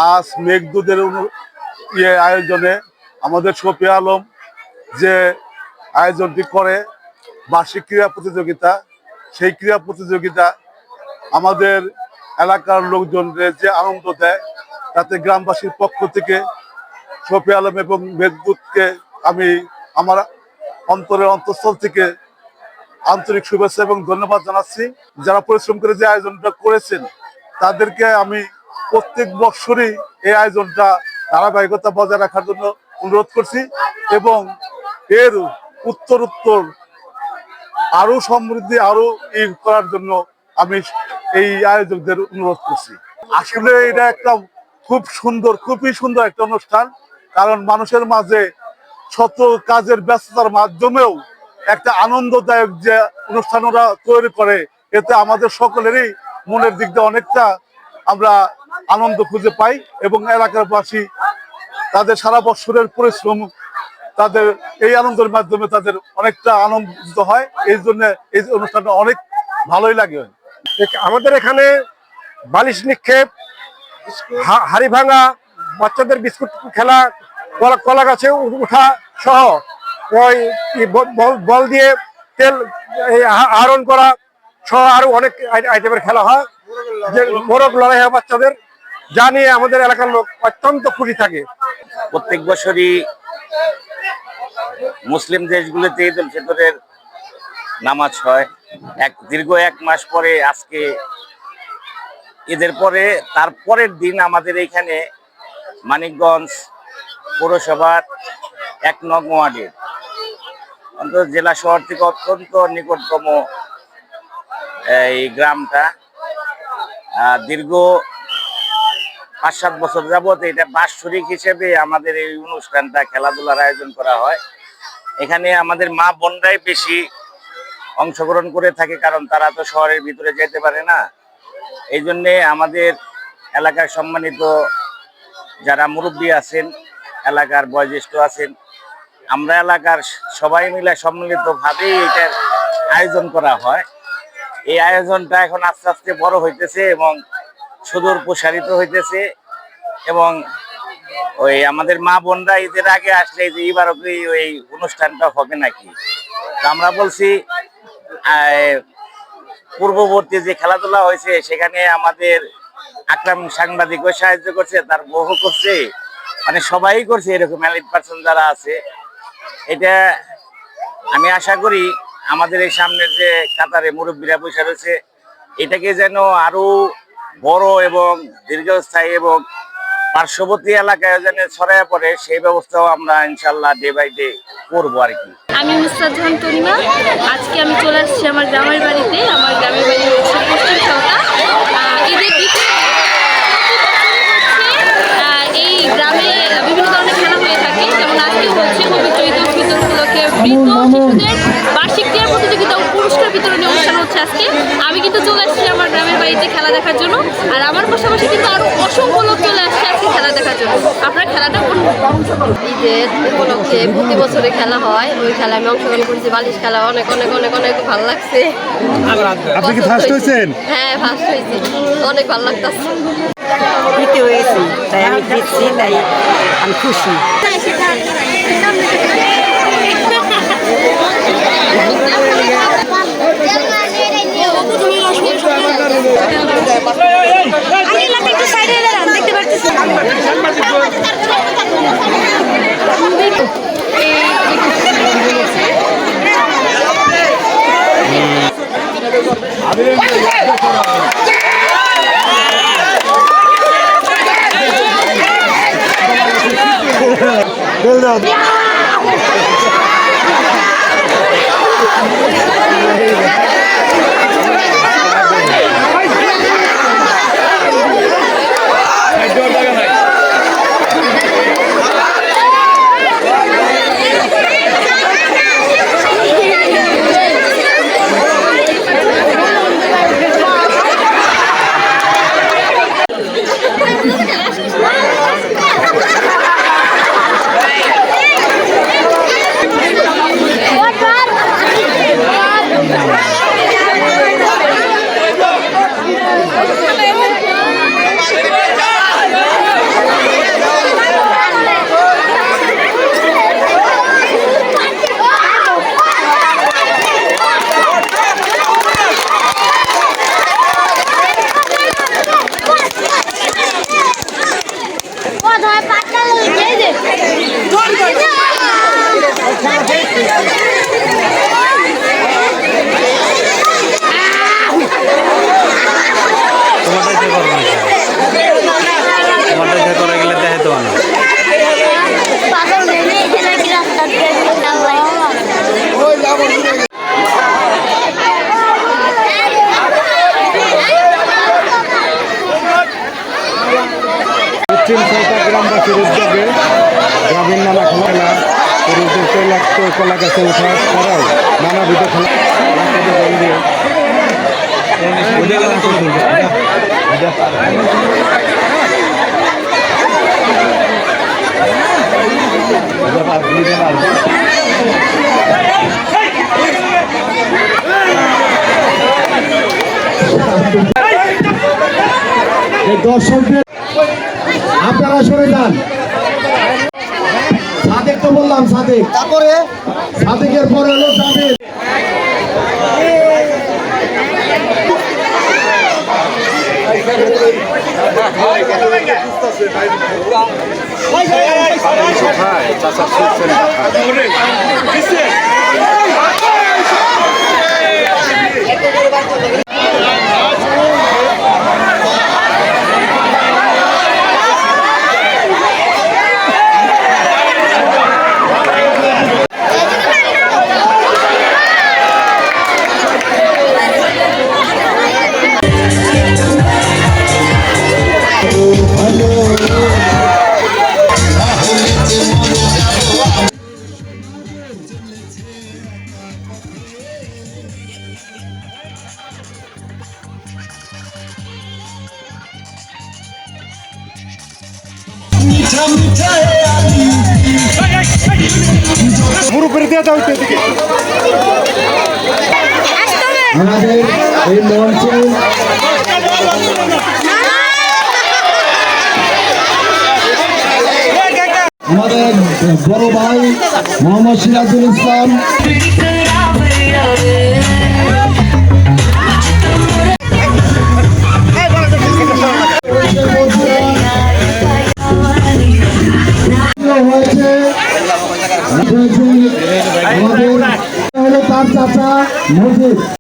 আজ মেঘদূতের আয়োজনে আমাদের শফি আলম যে আয়োজনটি করে বার্ষিক ক্রীড়া প্রতিযোগিতা, সেই ক্রীড়া প্রতিযোগিতা আমাদের এলাকার লোকজনদের যে আনন্দ দেয়, তাতে গ্রামবাসীর পক্ষ থেকে শফি আলম এবং মেঘদূতকে আমি আমার অন্তরের অন্তঃস্থল থেকে আন্তরিক শুভেচ্ছা এবং ধন্যবাদ জানাচ্ছি। যারা পরিশ্রম করে যে আয়োজনটা করেছেন তাদেরকে আমি প্রত্যেক বৎসরই এই আয়োজনটা ধারাবাহিকতা বজায় রাখার জন্য অনুরোধ করছি এবং এর উত্তর আরো সমৃদ্ধি আরো করার জন্য আমি এই আয়োজকদের অনুরোধ করছি। আসলে এটা একটা খুবই সুন্দর একটা অনুষ্ঠান, কারণ মানুষের মাঝে শত কাজের ব্যস্ততার মাধ্যমেও একটা আনন্দদায়ক যে অনুষ্ঠান ওরা তৈরি করে, এতে আমাদের সকলেরই মনের দিক দিয়ে অনেকটা আমরা আনন্দ খুঁজে পাই এবং এলাকাবাসী তাদের সারা বছরের পরিশ্রম তাদের এই আনন্দের মাধ্যমে তাদের অনেকটা আনন্দিত হয়। এই জন্য এই অনুষ্ঠানটা অনেক ভালোই লাগে। আমাদের এখানে বালিশ নিক্ষেপ, হাড়ি ভাঙা, বাচ্চাদের বিস্কুট খেলা, কলা গাছে উঠা সহ ওই বল দিয়ে তেল আহরণ করা সহ আরো অনেক আইটেমের খেলা হয়, যে মোরগ লড়াই হয় বাচ্চাদের, যা নিয়ে আমাদের এলাকার লোক অত্যন্ত খুশি থাকে। প্রত্যেক বছরই মুসলিম দেশগুলোতে ঈদ উল ফিতরের নামাজ হয়। দীর্ঘ 1 মাস পরে আজকে ঈদের পরে তার পরের দিন আমাদের এইখানে মানিকগঞ্জ পৌরসভার 1 নং ওয়ার্ডের অন্তত জেলা শহর থেকে অত্যন্ত নিকটতম এই গ্রামটা দীর্ঘ 5-7 বছর যাবত এটা বাৎসরিক হিসেবে আমাদের এই অনুষ্ঠানটা খেলাধুলার আয়োজন করা হয়। এখানে আমাদের মা বোনরাই বেশি অংশগ্রহণ করে থাকে, কারণ তারা তো শহরের ভিতরে যেতে পারে না। এই জন্যে আমাদের এলাকার সম্মানিত যারা মুরব্বী আছেন, এলাকার বয়োজ্যেষ্ঠ আছেন, আমরা এলাকার সবাই মিলে সম্মিলিতভাবেই এটার আয়োজন করা হয়। এই আয়োজনটা এখন আস্তে আস্তে বড় হইতেছে এবং সুদূর প্রসারিত হইতেছে এবং ওই আমাদের মা বোনরা ঈদের আগে আসলে যে এবারও ওই অনুষ্ঠানটা হবে নাকি, আমরা বলছি পূর্ববর্তী যে খেলাধুলা হয়েছে সেখানে আমাদের আকরাম সাংবাদিকও সাহায্য করছে, তার বউ করছে, মানে সবাই করছে, এরকম 100% যারা আছে। এটা আমি আশা করি আমাদের এই সামনের যে কাতারে মুরব্বীরা বসে রয়েছে, এটাকে যেন আরো বড় এবং দীর্ঘস্থায়ী এবং পার্শ্ববর্তী এলাকায় যেন ছড়ায় পড়ে, সেই ব্যবস্থাও আমরা ইনশাল্লাহ ডে বাই ডে করবো আর কি। আমি নুসরাত জাহান তনিমা। আজকে আমি চলে আসছি আমার গ্রামের বাড়িতে। আমার গ্রামের বাড়ি হচ্ছে পশ্চিম সওতা। ঈদের এই গ্রামে বিভিন্ন ধরনের খেলা হয়ে থাকে, যেমন আজকে হচ্ছে পবিত্র ঈদ উল ফিতর উপলক্ষে বৃদ্ধ শিশুদের বার্ষিক ক্রীড়া প্রতিযোগিতা ও পুরস্কার বিতরণী অনুষ্ঠান হচ্ছে আজকে। আমি কিন্তু চলে আসছি আমার গ্রামের বাড়িতে খেলা দেখার জন্য, আর আমার পাশাপাশি কিন্তু আরো অসংখ্য লোক চলে আসছে আজকে খেলা দেখার জন্য। আপনারা খেলাটা ঈদের উপলক্ষে প্রতি বছরে খেলা হয়, ওই খেলায় আমি অংশগ্রহণ করেছি। বালিশ খেলা অনেক অনেক অনেক অনেক ভালো লাগছে। আপনি কি ফার্স্ট হয়েছেন? হ্যাঁ, ফার্স্ট হয়েছি, অনেক ভালো লাগতেছে। দ্বিতীয় হয়েছি, তাই আমি জিতছি, তাই আমি খুশি। দেখতে পাচ্ছি পশ্চিম সরকার গ্রামবাসীর উদ্যোগে গ্রামীণ নানা খেলা পুরুষদের কলা গাছে ওঠা ছাড়াও নানাবিধ খেলা দর্শকদের আপনারা সরে যান। সাদেক তো বললাম, সাদেক, তারপরে সাদেকের পরে হলো সাদেক। পুরোপুরি দিয়ে দাও এদিকে। আমাদের এই মঞ্চে আমাদের বড় ভাই মোহাম্মদ সিরাজুল ইসলাম, হয়েছে আমাদের তার চাচা মজিদ।